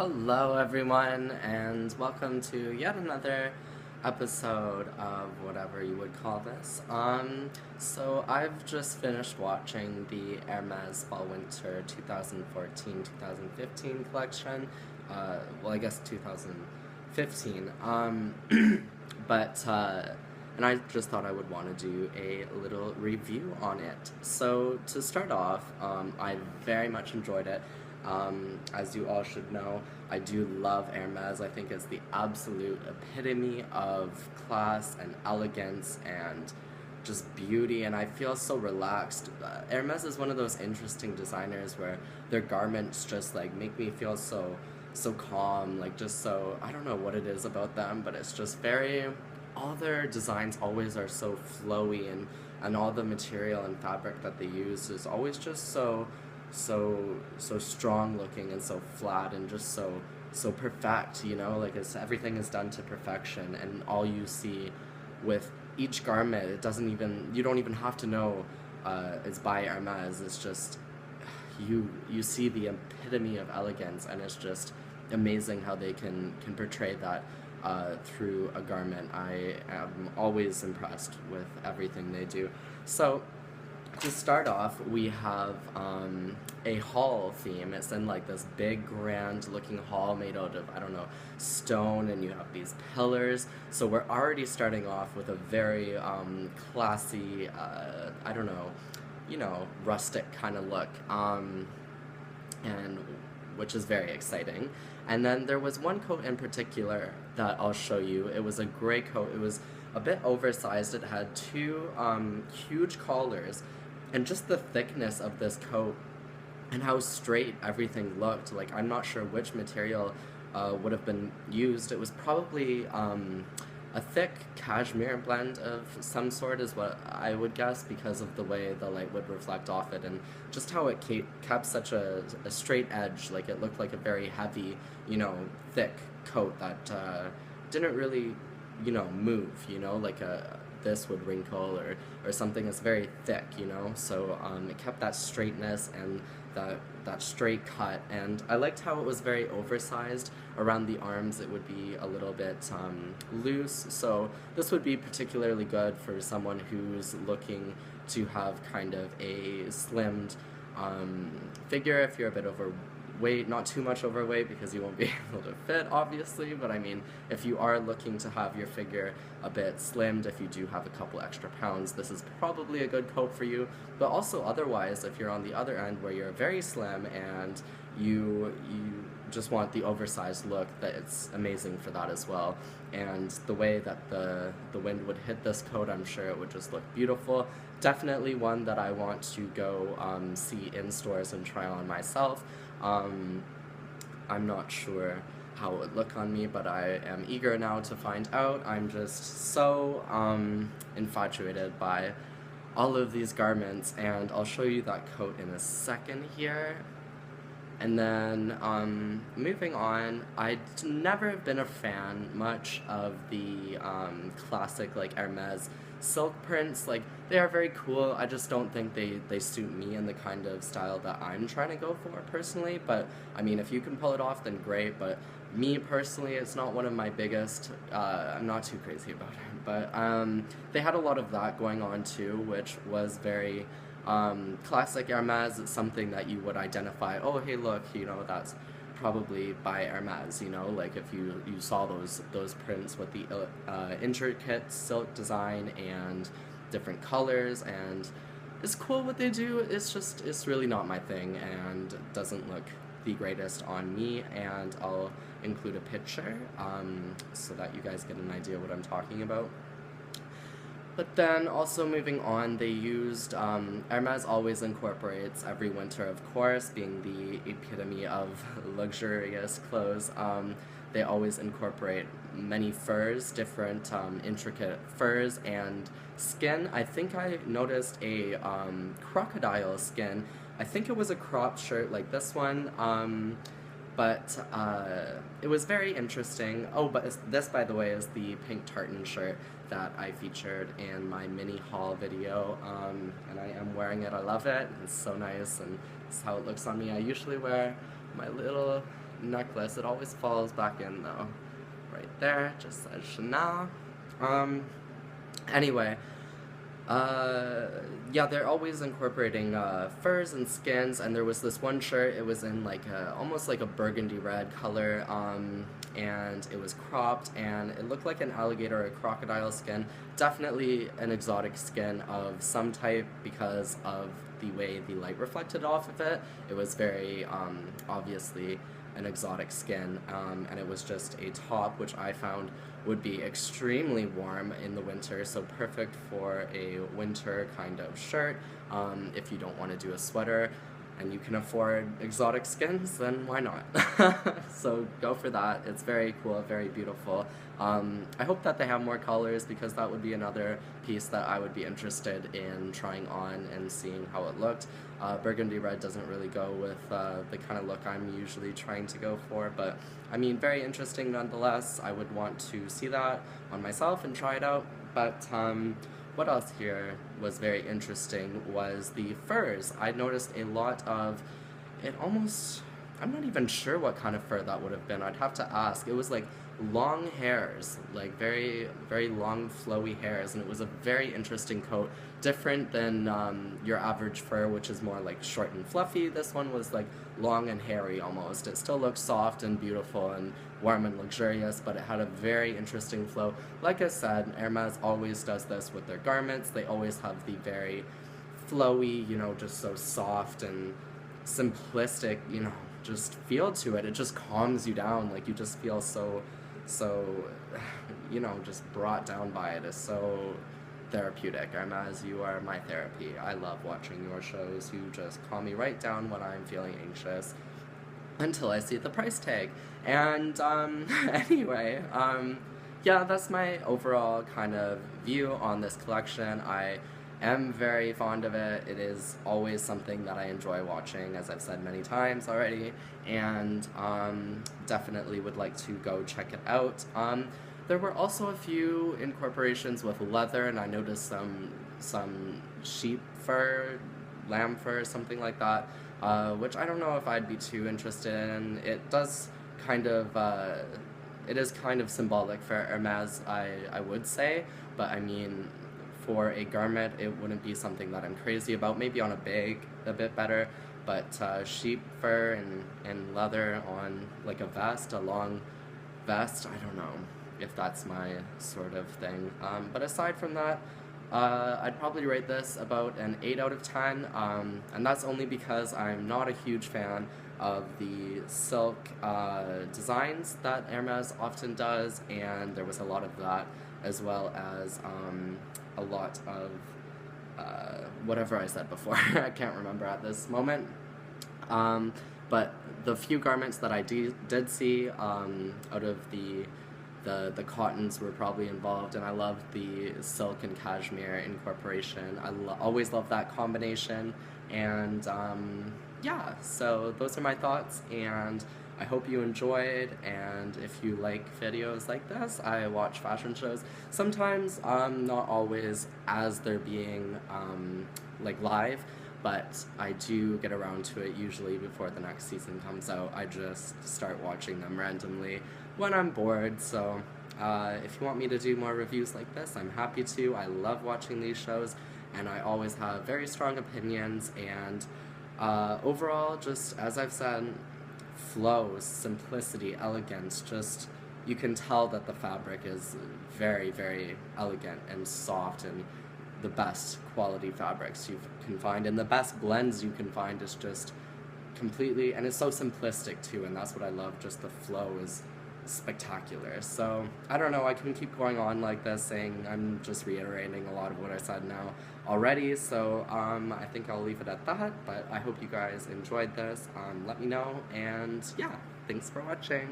Hello everyone, and welcome to yet another episode of whatever you would call this. So I've just finished watching the Hermès Fall Winter 2014-2015 collection. Well, I guess 2015. And I just thought I would want to do a little review on it. So to start off, I very much enjoyed it. As you all should know, I do love Hermès. I think it's the absolute epitome of class and elegance and just beauty, and I feel so relaxed. Hermès is one of those interesting designers where their garments just like make me feel so calm, like just so, I don't know what it is about them, but it's just very, all their designs always are so flowy, and all the material and fabric that they use is always just so strong looking and so flat and just so perfect, you know, like everything is done to perfection, and all you see with each garment, you don't even have to know it's by Hermès. It's just you see the epitome of elegance, and it's just amazing how they can portray that through a garment. I am always impressed with everything they do. So to start off, we have a hall theme. It's in like this big, grand looking hall made out of, I don't know, stone, and you have these pillars. So we're already starting off with a very classy, I don't know, rustic kind of look, and which is very exciting. And then there was one coat in particular that I'll show you. It was a gray coat. It was a bit oversized. It had two huge collars, and just the thickness of this coat and how straight everything looked. Like, I'm not sure which material would have been used. It was probably a thick cashmere blend of some sort is what I would guess, because of the way the light would reflect off it, and just how it kept such a straight edge. Like, it looked like a very heavy, thick coat that didn't really, move, like this would wrinkle or something that's very thick, so it kept that straightness and that straight cut, and I liked how it was very oversized. Around the arms it would be a little bit loose, so this would be particularly good for someone who's looking to have kind of a slimmed figure. If you're a bit overweight, not too much overweight because you won't be able to fit, obviously, but I mean, if you are looking to have your figure a bit slimmed, if you do have a couple extra pounds, this is probably a good coat for you. But also otherwise, if you're on the other end where you're very slim and you just want the oversized look, that it's amazing for that as well. And the way that the wind would hit this coat, I'm sure it would just look beautiful. Definitely one that I want to go see in stores and try on myself. I'm not sure how it would look on me, but I am eager now to find out. I'm just so infatuated by all of these garments, and I'll show you that coat in a second here. And then moving on, I'd never been a fan much of the classic like Hermès silk prints. Like, they are very cool. I just don't think they suit me and the kind of style that I'm trying to go for personally. But I mean, if you can pull it off, then great. But me personally, it's not one of my biggest. I'm not too crazy about it. But they had a lot of that going on too, which was very classic Hermès. It's something that you would identify, oh hey look, that's probably by Hermès, like if you saw those prints with the intricate silk design and different colors, and it's cool what they do. It's really not my thing, and doesn't look the greatest on me, and I'll include a picture so that you guys get an idea what I'm talking about. But then also moving on, they used, Hermès always incorporates every winter, of course, being the epitome of luxurious clothes. They always incorporate many furs, different intricate furs and skin. I think I noticed a crocodile skin. I think it was a cropped shirt like this one. But it was very interesting. Oh, but this, by the way, is the pink tartan shirt that I featured in my mini haul video, and I am wearing it. I love it. It's so nice, and it's how it looks on me. I usually wear my little necklace. It always falls back in though. Right there, just says Chanel. Anyway, yeah, they're always incorporating furs and skins, and there was this one shirt, it was in like almost like a burgundy red color, and it was cropped, and it looked like an alligator or a crocodile skin. Definitely an exotic skin of some type because of the way the light reflected off of it. It was very obviously an exotic skin, and it was just a top which I found would be extremely warm in the winter, so perfect for a winter kind of shirt. If you don't want to do a sweater and you can afford exotic skins, then why not? So go for that. It's very cool, very beautiful. I hope that they have more colors, because that would be another piece that I would be interested in trying on and seeing how it looked. Burgundy red doesn't really go with the kind of look I'm usually trying to go for, but I mean, very interesting nonetheless. I would want to see that on myself and try it out. But what else here was very interesting was the furs. I noticed a lot of it almost, I'm not even sure what kind of fur that would have been. I'd have to ask. It was like long hairs, like very, very long flowy hairs, and it was a very interesting coat, different than your average fur, which is more like short and fluffy. This one was like long and hairy almost. It still looked soft and beautiful and warm and luxurious, but it had a very interesting flow. Like I said, Hermès always does this with their garments. They always have the very flowy, you know, just so soft and simplistic, you know, just feel to it. It just calms you down. Like, you just feel so, you know, just brought down by it. It's so therapeutic. Hermès, you are my therapy. I love watching your shows. You just calm me right down when I'm feeling anxious until I see the price tag. And anyway, yeah, that's my overall kind of view on this collection. I am very fond of it. It is always something that I enjoy watching, as I've said many times already, and definitely would like to go check it out. There were also a few incorporations with leather, and I noticed some sheep fur, lamb fur, something like that, which I don't know if I'd be too interested in. It does kind of, it is kind of symbolic for Hermès, I would say, but I mean, for a garment, it wouldn't be something that I'm crazy about. Maybe on a bag, a bit better, but sheep fur and leather on like a vest, a long vest, I don't know if that's my sort of thing. But aside from that, I'd probably rate this about an 8 out of 10, and that's only because I'm not a huge fan of the silk designs that Hermès often does, and there was a lot of that, as well as a lot of whatever I said before. I can't remember at this moment. But the few garments that I did see out of the cottons were probably involved, and I love the silk and cashmere incorporation. I always love that combination, and yeah, so those are my thoughts, and I hope you enjoyed. And if you like videos like this, I watch fashion shows sometimes, not always as they're being like live, but I do get around to it usually before the next season comes out. I just start watching them randomly when I'm bored, so if you want me to do more reviews like this, I'm happy to. I love watching these shows, and I always have very strong opinions, and overall, just as I've said, flow, simplicity, elegance, just, you can tell that the fabric is very, very elegant and soft, and the best quality fabrics you can find, and the best blends you can find is just completely, and it's so simplistic too, and that's what I love, just the flow is spectacular. So, I don't know, I can keep going on like this, saying I'm just reiterating a lot of what I said now already, so I think I'll leave it at that, but I hope you guys enjoyed this. Let me know, and yeah, thanks for watching.